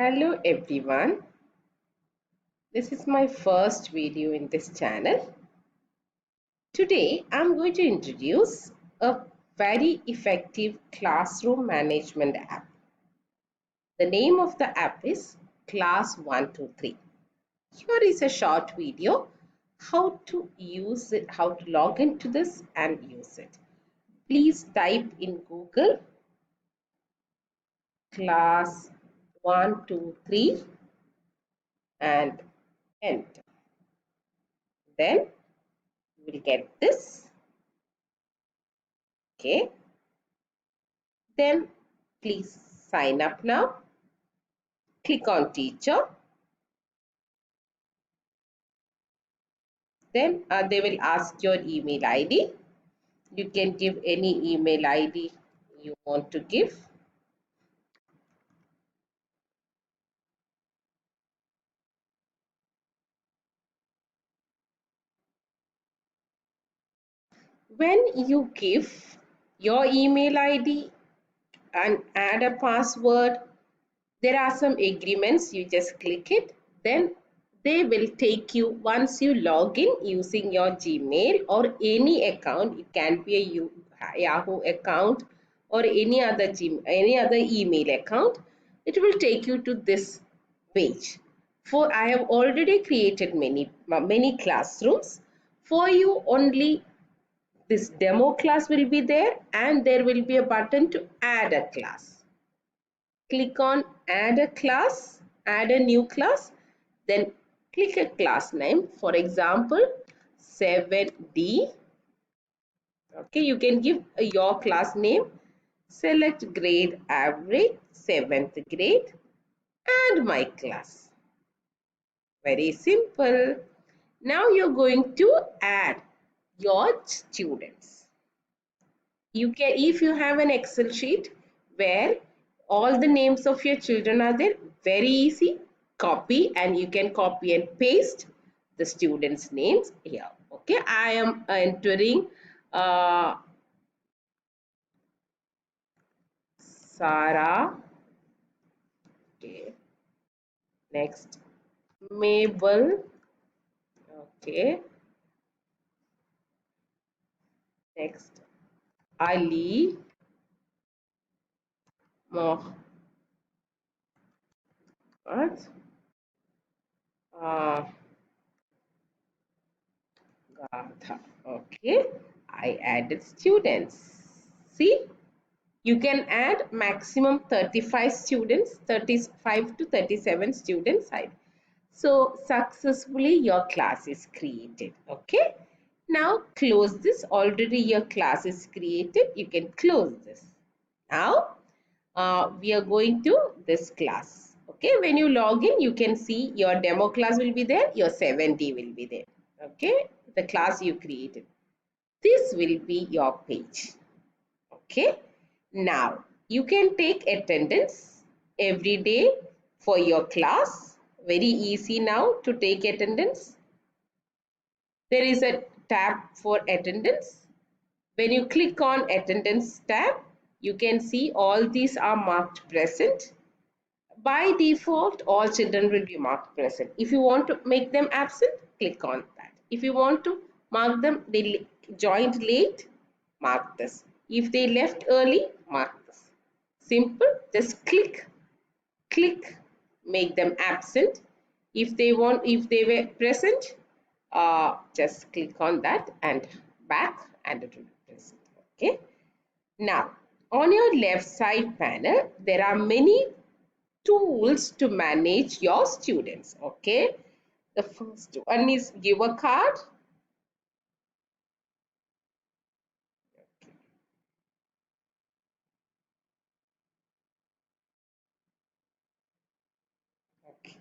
Hello everyone, this is my first video in this channel. Today I'm going to introduce a very effective classroom management app. The name of the app is Class 123. Here is a short video how to use it, how to log into this and use it. Please type in Google Class 123 and enter. Then you will get this. Okay, then please sign up now. Click on teacher. Then they will ask your email ID. You can give any email ID you want to give. When you give your email ID and add a password, there are some agreements. You just click it. Then they will take you once you log in using your Gmail or any account. It can be a Yahoo account or any other email account. It will take you to this page. For I have already created many classrooms. For you only this demo class will be there, and there will be a button to add a class. Click on add a class, add a new class, then click a class name, for example 7D. Okay, you can give your class name, select grade average 7th grade and my class. Very simple. Now you're going to add your students. You can, if you have an Excel sheet where all the names of your children are there, very easy, copy, and you can copy and paste the students names here. Okay, I am entering Sarah. Okay, next Mabel. Okay, next Ali. Mohammed. uh, Gata. Okay, I added students. See, you can add maximum 35 students, 35 to 37 students. So successfully your class is created. Okay, now close this. Already your class is created. You can close this. Now we are going to this class. Okay, when you log in, you can see your demo class will be there, your 7D will be there. Okay, the class you created. This will be your page. Okay, now you can take attendance every day for your class. Very easy now to take attendance. There is a tab for attendance. When you click on attendance tab, you can see all these are marked present. By default, all children will be marked present. If you want to make them absent, click on that. If you want to mark them, they joined late, mark this. If they left early, mark this. Simple, just click, make them absent. If they were present, just click on that and back and it will be present. Okay. Now, on your left side panel, there are many tools to manage your students. Okay, the first one is give a card. Okay.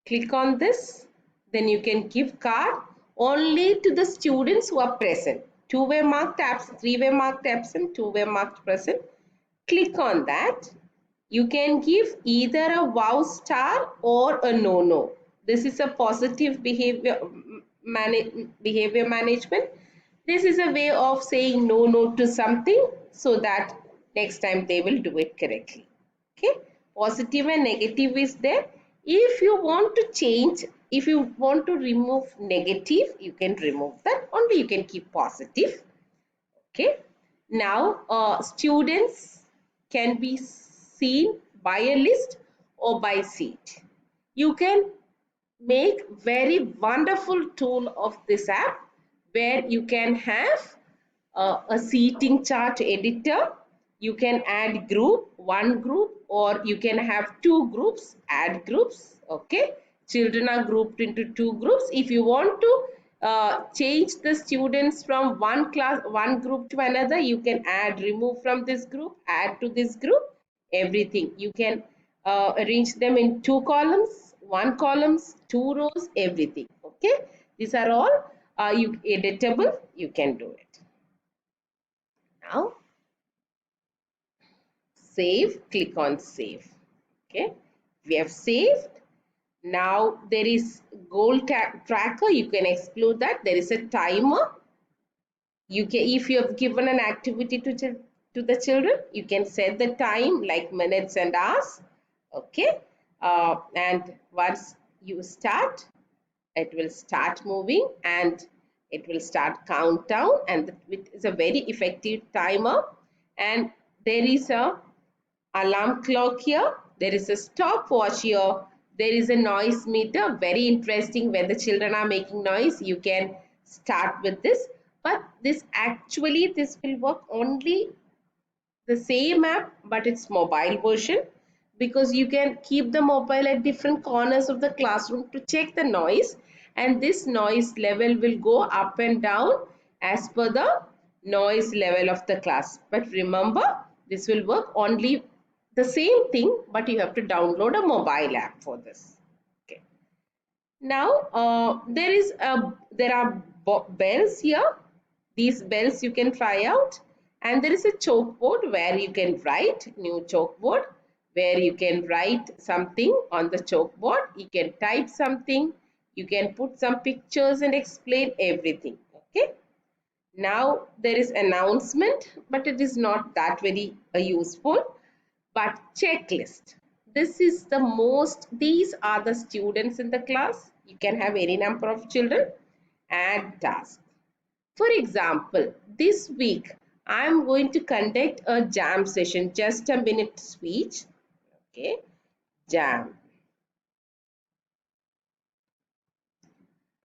Click on this, then you can give card only to the students who are present. 2 were marked absent, 3 were marked absent, 2 were marked present. Click on that. You can give either a wow star or a no. This is a positive behavior management. This is a way of saying no to something so that next time they will do it correctly. Okay. positive and negative is there. If you want to change, if you want to remove negative, you can remove that, only you can keep positive. Okay, now students can be seen by a list or by seat. You can make very wonderful tool of this app where you can have a seating chart editor. You can add group, one group, or you can have two groups, add groups. Okay, children are grouped into two groups. If you want to change the students from one class, one group to another, you can add, remove from this group, add to this group, everything. You can arrange them in two columns, one columns, two rows, everything. Okay, these are all you editable. You can do it. Now save, click on save. Okay, we have saved. Now there is goal tracker. You can explore that. There is a timer. You can, if you have given an activity to the children, you can set the time like minutes and hours. Okay, and once you start, it will start moving and it will start countdown, and it is a very effective timer. And there is a alarm clock here, there is a stopwatch here, there is a noise meter, very interesting. When the children are making noise, you can start with this. But this will work only the same app, but it's mobile version, because you can keep the mobile at different corners of the classroom to check the noise, and this noise level will go up and down as per the noise level of the class. But remember, this will work only the same thing, but you have to download a mobile app for this. Okay, now there are bells here. These bells you can try out, and there is a chalkboard where you can write, new chalkboard where you can write something on the chalkboard. You can type something, you can put some pictures and explain everything. Okay, now there is announcement, but it is not that very useful. But checklist, this is the most, these are the students in the class. You can have any number of children. Add task. For example, this week I am going to conduct a jam session, just a minute speech. Okay, jam.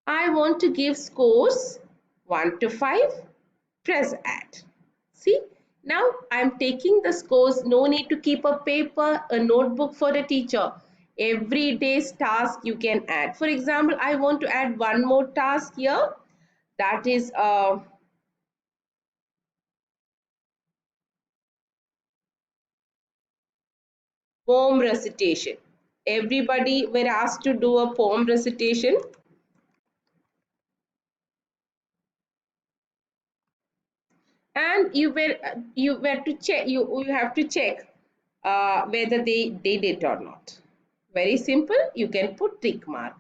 I want to give scores 1 to 5. Press add. See, now I am taking the scores. No need to keep a paper, a notebook for a teacher. Every day's task you can add. For example, I want to add one more task here. That is poem recitation. Everybody were asked to do a poem recitation, and you were to check, you have to check whether they did or not. Very simple. You can put tick mark.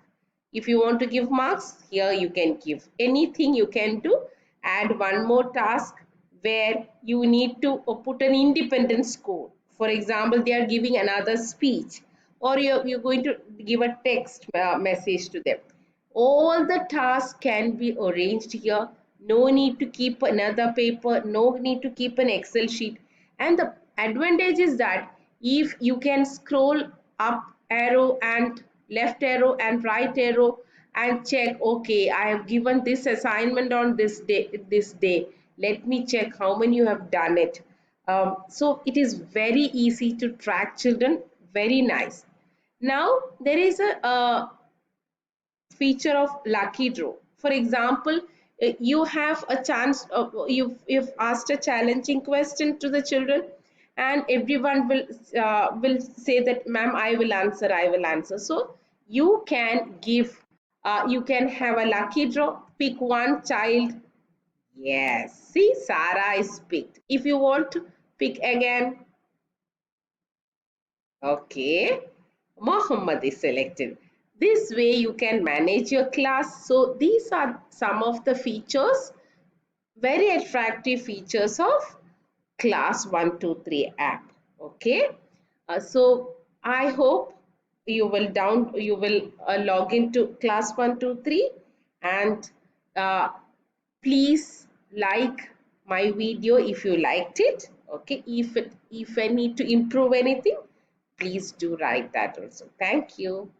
If you want to give marks, here you can give anything. You can do, add one more task where you need to put an independent score. For example, they are giving another speech, or you're going to give a text message to them. All the tasks can be arranged here. No need to keep another paper, no need to keep an Excel sheet. And the advantage is that if you can scroll up arrow and left arrow and right arrow and check, okay, I have given this assignment on this day, let me check how many you have done it. So it is very easy to track children, very nice. Now there is a feature of lucky draw. For example, you have a chance of, you've asked a challenging question to the children, and everyone will say that, ma'am, I will answer. So you can give, you can have a lucky draw, pick one child. Yes, see, Sarah is picked. If you want to pick again, okay, Mohammed is selected. This way you can manage your class. So these are some of the features, very attractive features of class 123 app. Okay, so I hope you will log into class 123 and uh, please like my video if you liked it. Okay, if I need to improve anything, please do write that also. Thank you.